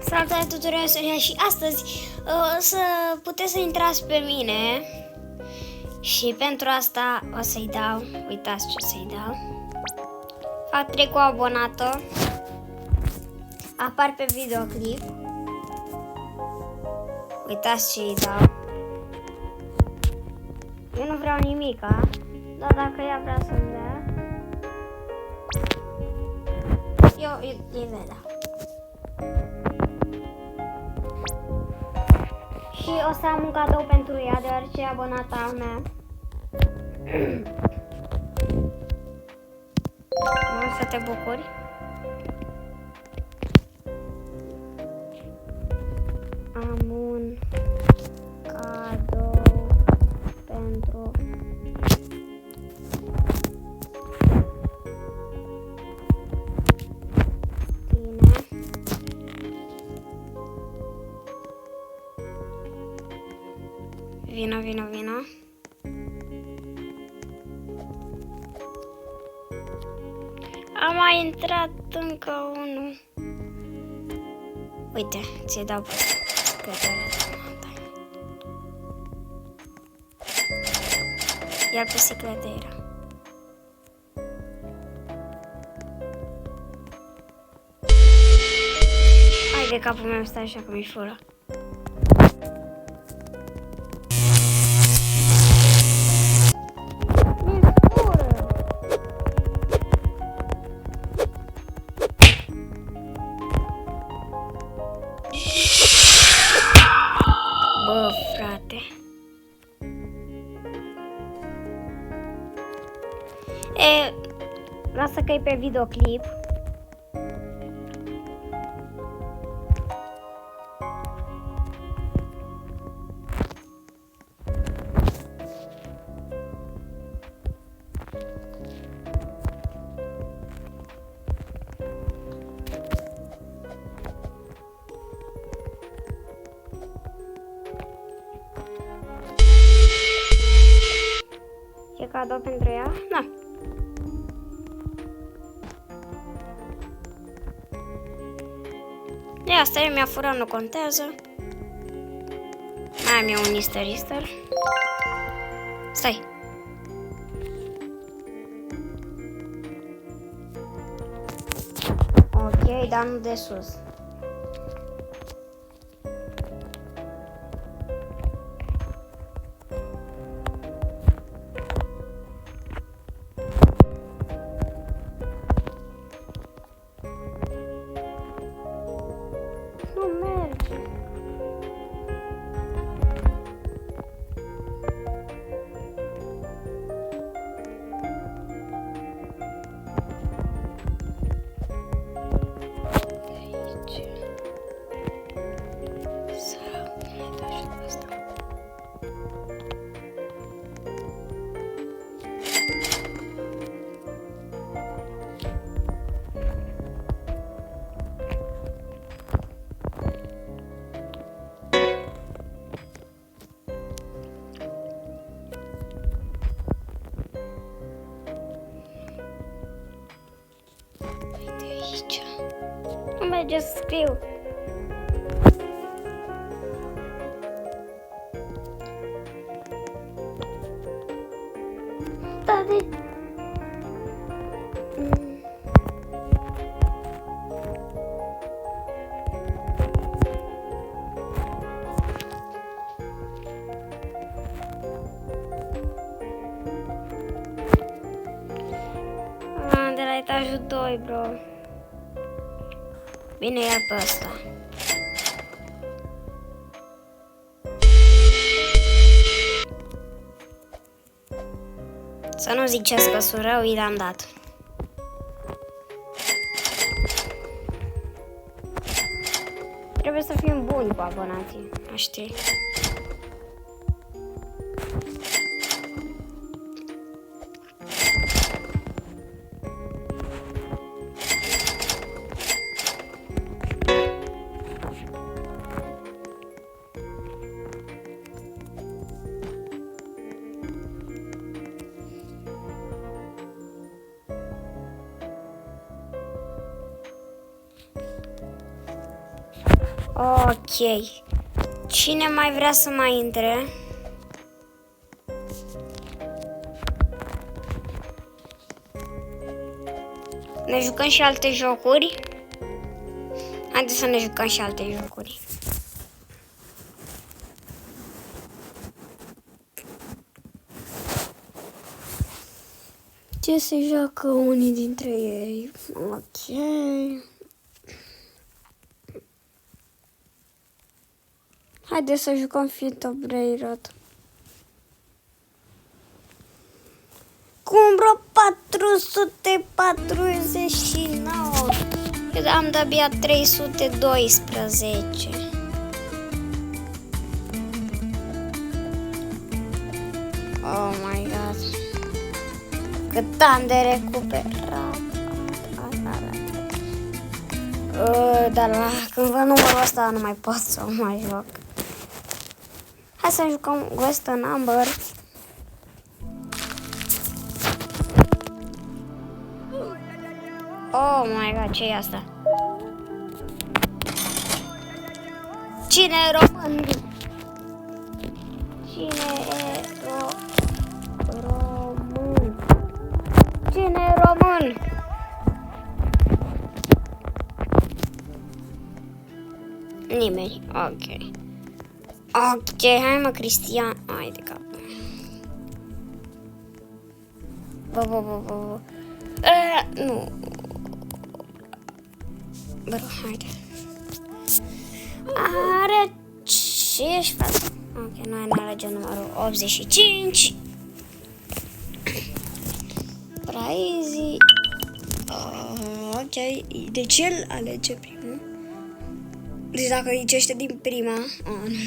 Salutare tuturor, Sonia și astăzi o să puteți să intrați pe mine și pentru asta o să-i dau, uitați ce să-i dau, fac trec cu abonato, apar pe videoclip, uitați ce-i dau, eu nu vreau nimica, dar dacă ea vrea să-mi dea, eu îi dau. Și o să am un cadou pentru ea, deoarece e abonata a mea. Nu să te bucuri. Am un cadou pentru tine. Vino. A mai intrat încă unul. Uite, ți-i dau pe ia pe secretera. Hai de capul meu, stai așa că mi-e fură. Bă, frate. Lasă că e pe videoclip. E cadou pentru ea? Da. E asta, mi-a furat, nu contează. Mai am eu un Easter. Stai. Ok, dar nu de sus. Nu merge. Aici. Sau ne dă și asta. Nu merge să scriu. Da, de... de la etajul 2, bro. Bine, ia pe ăsta. Să nu ziceți că sunt rău, i l-am dat. Trebuie să fim buni cu abonații, știi? Ok. Cine mai vrea să mai intre? Ne jucăm și alte jocuri? Haideți să ne jucăm și alte jocuri. Ce se joacă unii dintre ei? Ok. Haideți să jucăm Fit of Brainrot. Cum vreo 449. Eu am de-abia 312. Oh my god. Cât am de recuperat. Dar când văd numărul ăsta nu mai pot să mai joc. Hai să jucăm Ghost Number. Oh my god, ce e asta? Cine e român? Cine e român? Cine e român? Nimeni, ok. Ok, hai mă, Cristian. Hai de cap. Bă. Nu. Bro, haide. Are... Ce ești, frate? Ok, noi ne alegem numărul 85. Praizi. Ok, deci el alege primul. Deci dacă licește din prima...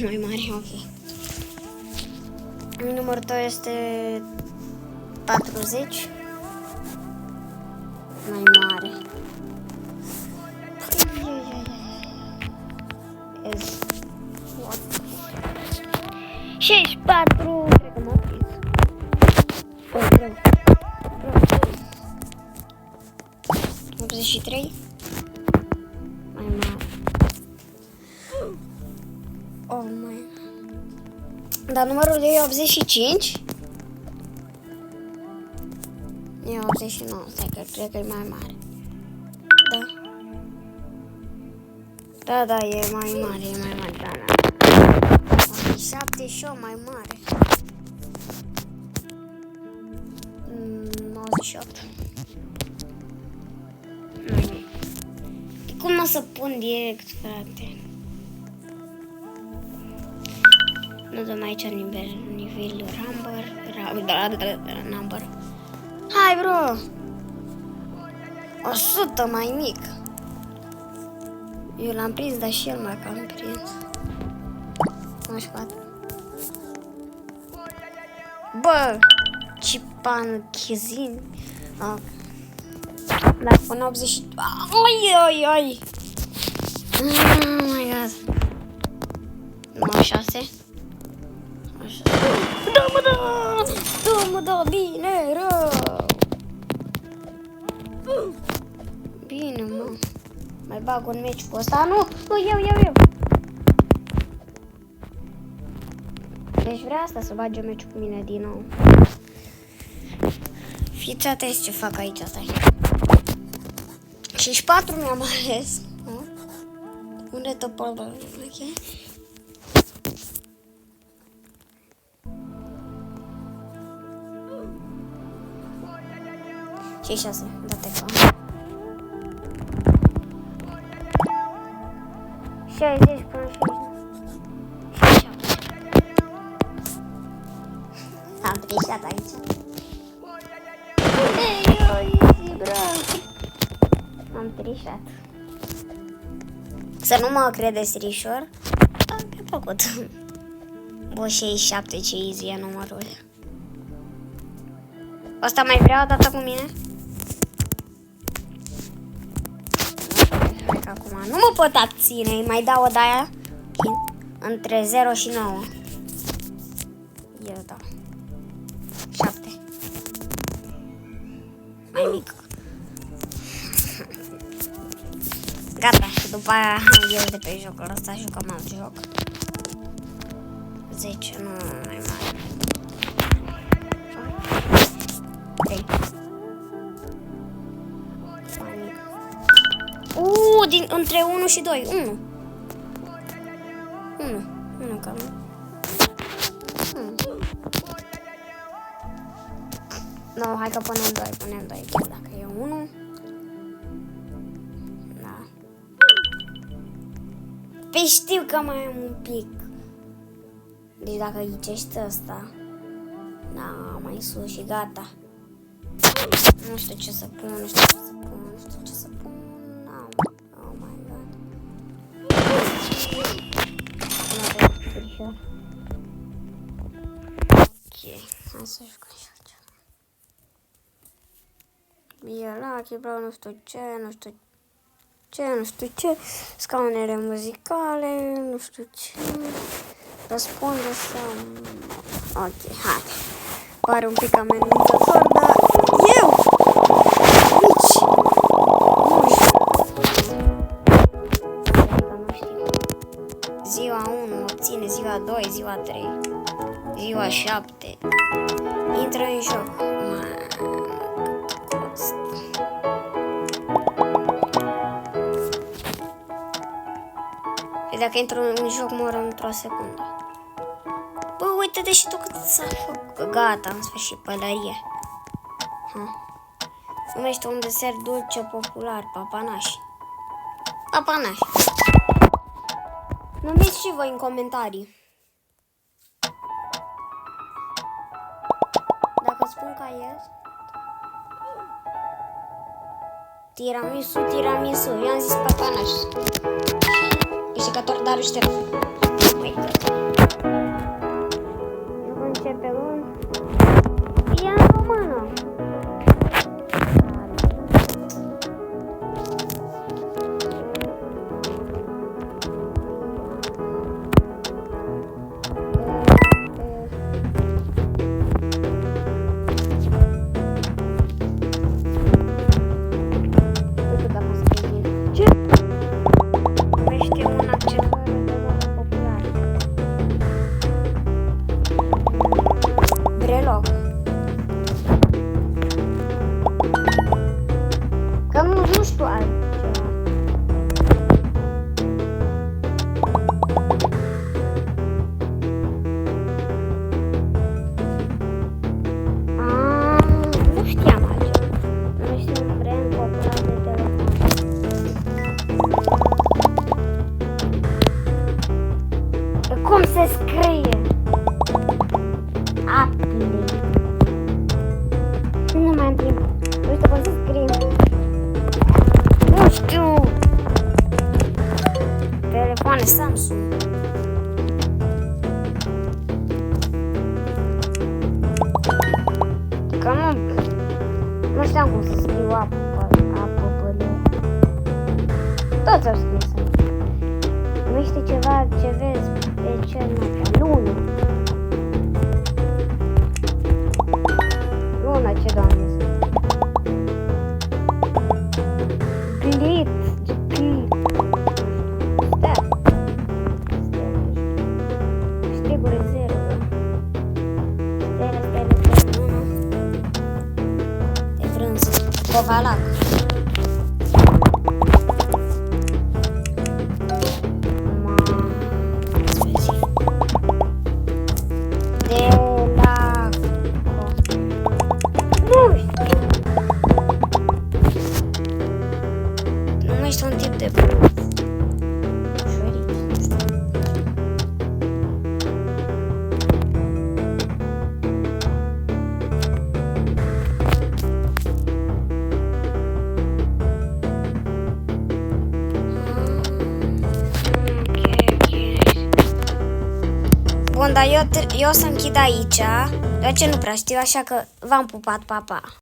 nu mai mare, ok. Numărul tău este 40. Mai mare. 64. Cred că m-a prins. 83. Mai mare. Oh my. Dar numărul e 85. E 89. Stai că cred că e mai mare. Da, e mai mare, da. 7 și o mai mare. 98. Cum o să pun direct, frate? Nu dăm aici nivelul number. Hai, bro! 100 mai mic. Eu l-am prins, dar și el m-a cam prins. 94. Bă! Cipan chizin. Dar până 80. Ai! Oh my god. 96. Da, bine, rău. Bine, mă. Mai bag un meci cu ăsta, nu, eu. Deci vrea asta să bage meci cu mine din nou. Fiți atenți ce fac aici, stai. 54 mi-am ales. Unde topolul? Ok. Și 6, date ca. 60 până 67. Am trișat aici. Easy, bro. Am trișat. Să nu mă credeți, Rișor. Mi-a plăcut. Bă, 67, ce easy e numărul. Asta mai vrea o dată cu mine? Acum nu mă pot abține, îi mai dau o de-aia între 0 și 9. Eu dau 7. Mai mic. Gata. După aia ies de pe jocul ăsta, jucăm alt joc. 10, nu mai mare. 3. Între 1 și 2. 1 cam. No, hai că punem 2, chiar dacă e 1. Da. Păi știu că mai am un pic. Deci dacă ghicești ăsta. Da, mai sus și gata. Nu știu ce să pun, Oh my god. Ok, hai să jucăm și altceva. Bielache, vreau nu știu ce, scaunele muzicale, nu știu ce, răspunde sau... Ok, hai. Pare un pic amenințător, dar eu! Nici! Nu știu. Ziua 1 obține ziua 2, ziua 3, ziua 7. Intră în joc. Și dacă intru în joc, mor într-o secundă. Bă, uite-te și tu cât s-a făcut. Gata, în sfârșit, pălărie. Numește un desert dulce popular, papanași. Papanași. Numiți și voi în comentarii. Dacă spun ca el. Tiramisu. Eu am zis papanași. Câștigător, dar șterg. Începe un... Ia în română. Nu știu altceva. Nu știam altceva. Nu știu un brand popular de telefon. Cum se scrie? Apple. Nu mai am timp. Nu știu cum să scriem. Nu știu. Telefoane Samsung. Că nu știam cum să scriu apă. Toți au scris. Numește ceva ce vezi pe cel mai lună. Lună, ce doamne sunt. Glit. Știguri 0. Stele, 1. De frânză. Covalac. Numește un tip de brânză. Bun, dar eu o să închid aici, deoarece nu prea știu, așa că v-am pupat, pa, pa!